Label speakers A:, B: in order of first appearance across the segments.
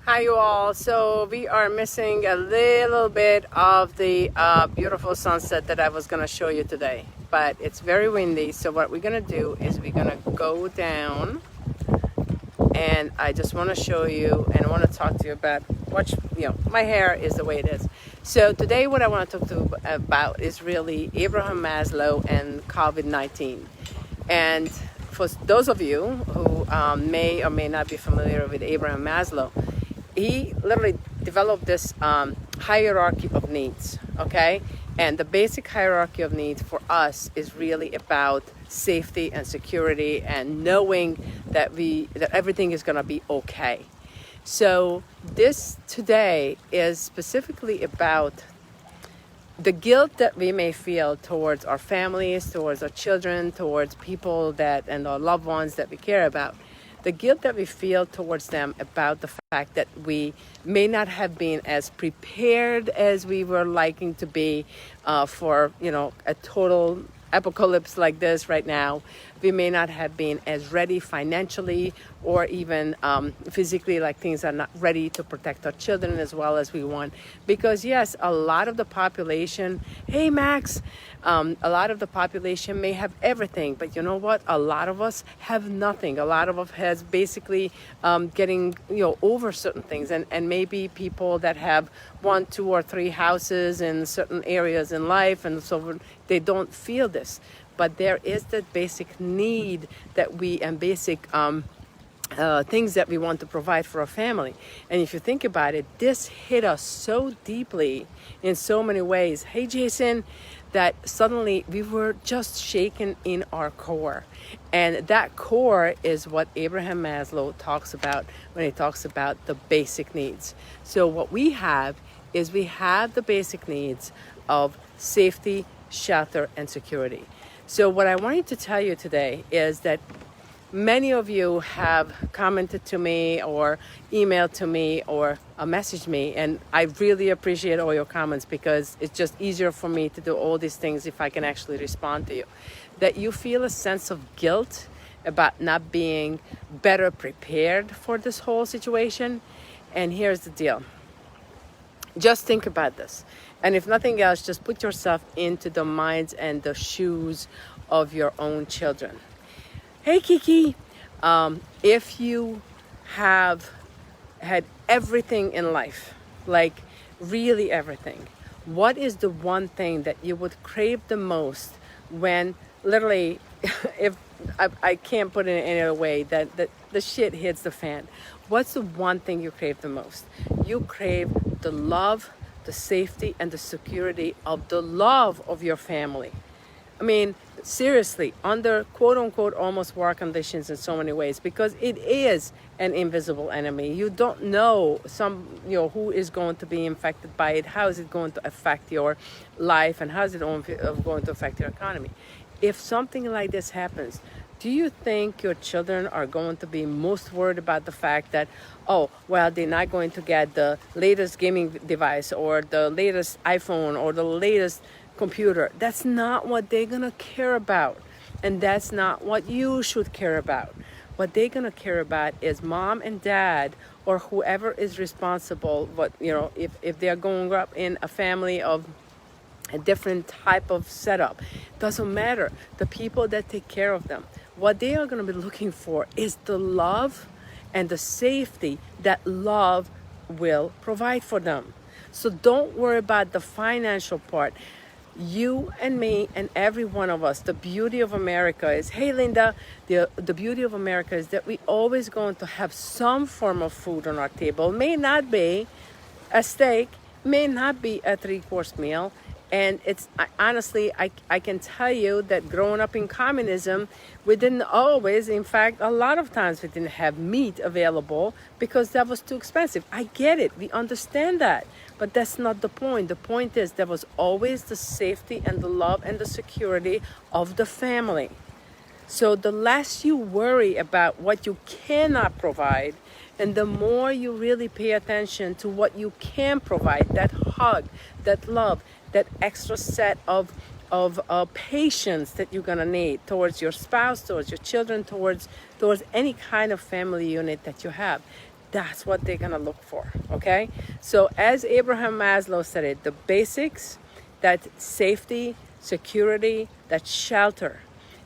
A: Hi you all. So we are missing a little bit of the beautiful sunset that I was going to show you today, but it's very windy. So what we're going to do is we're going to go down, and I just want to show you and I want to talk to you about what my hair is the way it is. So today what I want to talk to you about is really Abraham Maslow and COVID-19. And for those of you who may or may not be familiar with Abraham Maslow, he literally developed this hierarchy of needs, okay? And the basic hierarchy of needs for us is really about safety and security and knowing that everything is gonna be okay. So this today is specifically about the guilt that we may feel towards our families, towards our children, towards people and our loved ones that we care about. The guilt that we feel towards them about the fact that we may not have been as prepared as we were liking to be for a total apocalypse like this right now. We may not have been as ready financially or even physically, like things are not ready to protect our children as well as we want. Because yes, a lot of the population, hey Max, a lot of the population may have everything, but you know what? A lot of us have nothing. A lot of us has basically getting over certain things, and maybe people that have 1, 2, or 3 houses in certain areas in life, and so they don't feel this. But there is that basic need that basic things that we want to provide for our family. And if you think about it, this hit us so deeply in so many ways. Hey, Jason, that suddenly we were just shaken in our core. And that core is what Abraham Maslow talks about when he talks about the basic needs. So what we have is we have the basic needs of safety, shelter, and security. So what I wanted to tell you today is that many of you have commented to me or emailed to me or messaged me, and I really appreciate all your comments because it's just easier for me to do all these things if I can actually respond to you. That you feel a sense of guilt about not being better prepared for this whole situation. And here's the deal. Just think about this. And if nothing else, just put yourself into the minds and the shoes of your own children. Hey, Kiki, if you have had everything in life, like really everything, what is the one thing that you would crave the most when literally, if I can't put it in any other way, that the shit hits the fan? What's the one thing you crave the most? You crave the love, the safety, and the security of the love of your family. I mean, seriously, under quote-unquote almost war conditions in so many ways, because it is an invisible enemy. You don't know who is going to be infected by it, how is it going to affect your life, and how is it going to affect your economy. If something like this happens, do you think your children are going to be most worried about the fact that, oh, well, they're not going to get the latest gaming device or the latest iPhone or the latest computer? That's not what they're going to care about. And that's not what you should care about. What they're going to care about is mom and dad or whoever is responsible. But, if they're growing up in a family of a different type of setup, doesn't matter. The people that take care of them, what they are going to be looking for is the love and the safety that love will provide for them. So don't worry about the financial part. You and me and every one of us, the beauty of America is, hey Linda, the beauty of America is that we always going to have some form of food on our table. May not be a steak, may not be a 3-course meal. And honestly, I can tell you that growing up in communism, we didn't always, in fact, a lot of times we didn't have meat available because that was too expensive. I get it. We understand that. But that's not the point. The point is there was always the safety and the love and the security of the family. So the less you worry about what you cannot provide, and the more you really pay attention to what you can provide, that hug, that love, that extra set of patience that you're gonna need towards your spouse, towards your children, towards any kind of family unit that you have. that's what they're gonna look for, okay? So as Abraham Maslow said it, the basics, that safety, security, that shelter.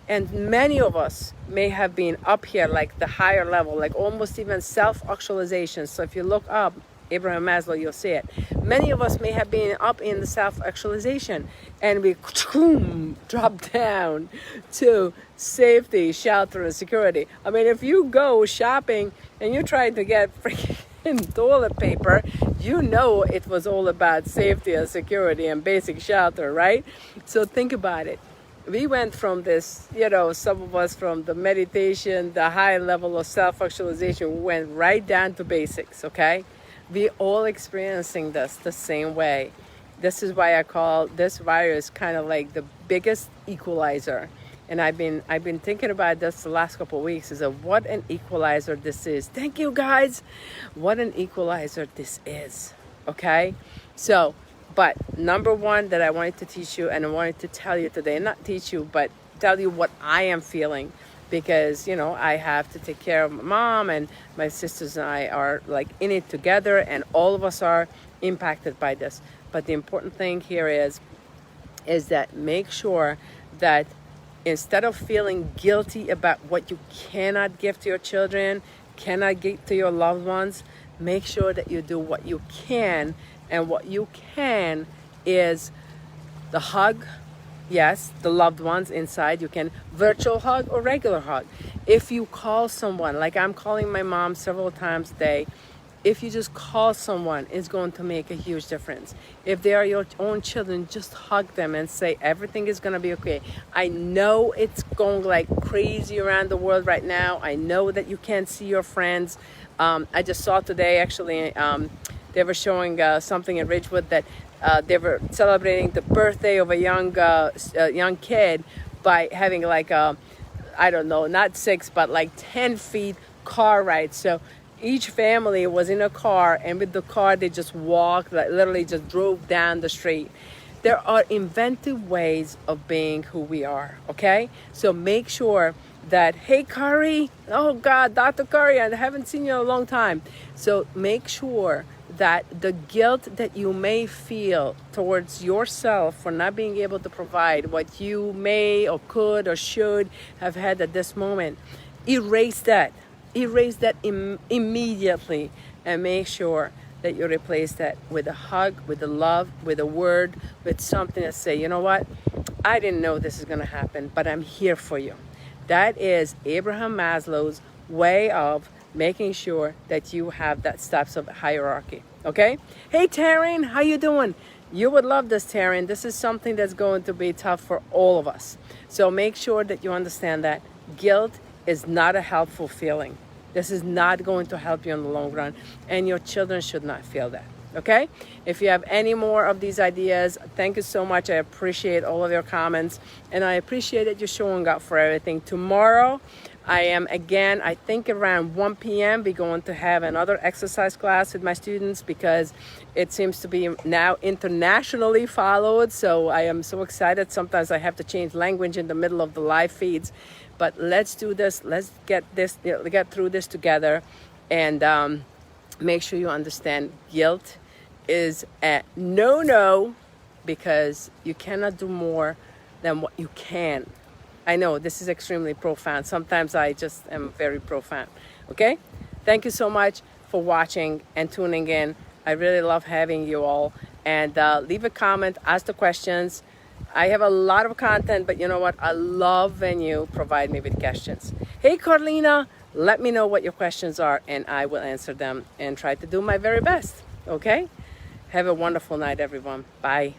A: And many of us may have been up here, like the higher level, like almost even self-actualization. So if you look up Abraham Maslow, you'll see it. Many of us may have been up in the self-actualization, and we drop down to safety, shelter, and security. I mean, if you go shopping and you're trying to get freaking toilet paper, you know it was all about safety and security and basic shelter, right? So think about it. We went from this, some of us from the meditation, the high level of self-actualization, went right down to basics, okay? We all experiencing this the same way. This is why I call this virus kind of like the biggest equalizer. And I've been thinking about this the last couple of weeks, is of what an equalizer this is. Thank you, guys. What an equalizer this is, okay? So, but number one that I wanted to teach you, and I wanted to tell you today, not teach you, but tell you what I am feeling, because, I have to take care of my mom, and my sisters and I are like in it together, and all of us are impacted by this. But the important thing here is that make sure that instead of feeling guilty about what you cannot give to your children, cannot give to your loved ones, make sure that you do what you can. And what you can is the hug, yes, the loved ones inside. You can virtual hug or regular hug. If you call someone, like I'm calling my mom several times a day, if you just call someone, it's going to make a huge difference. If they are your own children, just hug them and say everything is going to be okay. I know it's going like crazy around the world right now. I know that you can't see your friends. I just saw today, actually, they were showing something in Ridgewood that they were celebrating the birthday of a young kid by having like a, I don't know, not 6, but like 10 feet car ride. So each family was in a car, and with the car they just walked, like literally just drove down the street. There are inventive ways of being who we are, okay? So make sure that, hey Curry, oh God, Dr. Curry, I haven't seen you in a long time. So make sure that the guilt that you may feel towards yourself for not being able to provide what you may or could or should have had at this moment, erase that immediately, and make sure that you replace that with a hug, with a love, with a word, with something to say, you know what, I didn't know this is going to happen, but I'm here for you. That is Abraham Maslow's way of making sure that you have that steps of hierarchy, okay? Hey Taryn, how you doing? You would love this, Taryn. This is something that's going to be tough for all of us. So make sure that you understand that guilt is not a helpful feeling. This is not going to help you in the long run, and your children should not feel that, okay? If you have any more of these ideas, thank you so much. I appreciate all of your comments, and I appreciate that you're showing up for everything. Tomorrow, I am again, I think around 1 p.m. we're going to have another exercise class with my students, because it seems to be now internationally followed. So I am so excited. Sometimes I have to change language in the middle of the live feeds. But let's do this. Let's get through this together, and make sure you understand guilt is a no-no, because you cannot do more than what you can. I know this is extremely profound. Sometimes I just am very profound. Okay? Thank you so much for watching and tuning in. I really love having you all. And leave a comment, ask the questions. I have a lot of content, but you know what? I love when you provide me with questions. Hey, Carlina, let me know what your questions are, and I will answer them and try to do my very best. Okay? Have a wonderful night, everyone. Bye.